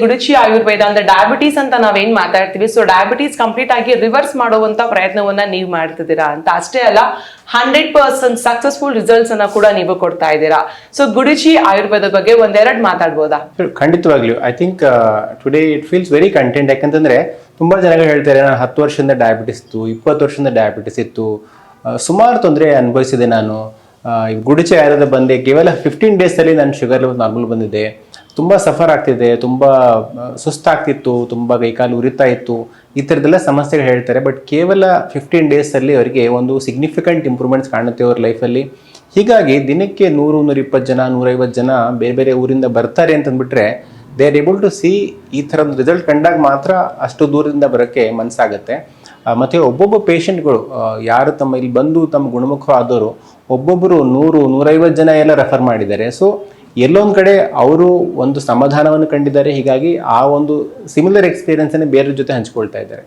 ಗುಡುಚಿ ಆಯುರ್ವೇದ ಅಂದ್ರೆ ಡಯಾಬಿಟೀಸ್ ಅಂತ ನಾವೇನ್ ಮಾತಾಡ್ತೀವಿ, ಸೊ ಡಯಾಬಿಟೀಸ್ ಕಂಪ್ಲೀಟ್ ಆಗಿ ರಿವರ್ಸ್ ಮಾಡುವಂತ ಪ್ರಯತ್ನವನ್ನ ನೀವು ಮಾಡ್ತಿದ್ದೀರಾ ಅಂತ. ಅಷ್ಟೇ ಅಲ್ಲ 100% ಸಕ್ಸಸ್ಫುಲ್ ರಿಸಲ್ಟ್ಸ್ ಅನ್ನ ಕೂಡ ನೀವು ಕೊಡ್ತಾ ಇದ್ದೀರಾ. ಸೊ ಗುಡುಚಿ ಆಯುರ್ವೇದ ಬಗ್ಗೆ ಒಂದೆರಡು ಮಾತಾಡ್ಬೋದಾ? ಖಂಡಿತವಾಗ್ಲೂ. I think today it feels very content. ಯಾಕಂತಂದ್ರೆ ತುಂಬಾ ಜನಗಳು ಹೇಳ್ತಾರೆ ನಾನು 10 ವರ್ಷದಿಂದ ಡಯಾಬಿಟಿಸ್ ಇತ್ತು, 20 ವರ್ಷದಿಂದ ಡಯಾಬಿಟಿಸ್ ಇತ್ತು, ಸುಮಾರು ತೊಂದರೆ ಅನುಭವಿಸಿದೆ ನಾನು. ಗುಡುಚಿ ಆಯುರ್ವೇದ ಬಂದೆ ಕೇವಲ 15 days ಅಲ್ಲಿ ನನ್ನ ಶುಗರ್ ಲೆವೆಲ್ ನಾರ್ಮಲ್ ಬಂದಿದೆ, ತುಂಬ ಸಫರ್ ಆಗ್ತಿದೆ, ತುಂಬ ಸುಸ್ತಾಗ್ತಿತ್ತು, ತುಂಬ ಕೈಕಾಲು ಉರಿತಾ ಇತ್ತು, ಈ ಥರದ್ದೆಲ್ಲ ಸಮಸ್ಯೆಗಳು ಹೇಳ್ತಾರೆ. ಬಟ್ ಕೇವಲ 15 days ಅಲ್ಲಿ ಅವರಿಗೆ ಒಂದು ಸಿಗ್ನಿಫಿಕೆಂಟ್ ಇಂಪ್ರೂವ್ಮೆಂಟ್ಸ್ ಕಾಣುತ್ತೆ ಅವ್ರ ಲೈಫಲ್ಲಿ. ಹೀಗಾಗಿ ದಿನಕ್ಕೆ 100, 120 ಜನ, 150 ಜನ ಬೇರೆ ಬೇರೆ ಊರಿಂದ ಬರ್ತಾರೆ ಅಂತಂದ್ಬಿಟ್ರೆ they are able to see ಈ ಥರ ಒಂದು ರಿಸಲ್ಟ್ ಕಂಡಾಗ ಮಾತ್ರ ಅಷ್ಟು ದೂರದಿಂದ ಬರೋಕ್ಕೆ ಮನಸ್ಸಾಗುತ್ತೆ. ಮತ್ತು ಒಬ್ಬೊಬ್ಬ ಪೇಷಂಟ್ಗಳು ಯಾರು ತಮ್ಮ ಇಲ್ಲಿ ಬಂದು ತಮ್ಮ ಗುಣಮುಖವಾದವರು ಒಬ್ಬೊಬ್ಬರು 100, 150 ಜನ ಎಲ್ಲ ರೆಫರ್ ಮಾಡಿದ್ದಾರೆ. ಸೊ ಎಲ್ಲೊಂದು ಕಡೆ ಅವರು ಒಂದು ಸಮಾಧಾನವನ್ನು ಕಂಡಿದ್ದಾರೆ. ಹೀಗಾಗಿ ಆ ಒಂದು ಸಿಮಿಲರ್ ಎಕ್ಸ್ಪೀರಿಯನ್ಸನ್ನೇ ಬೇರೆಯವ್ರ ಜೊತೆ ಹಂಚ್ಕೊಳ್ತಾ ಇದ್ದಾರೆ.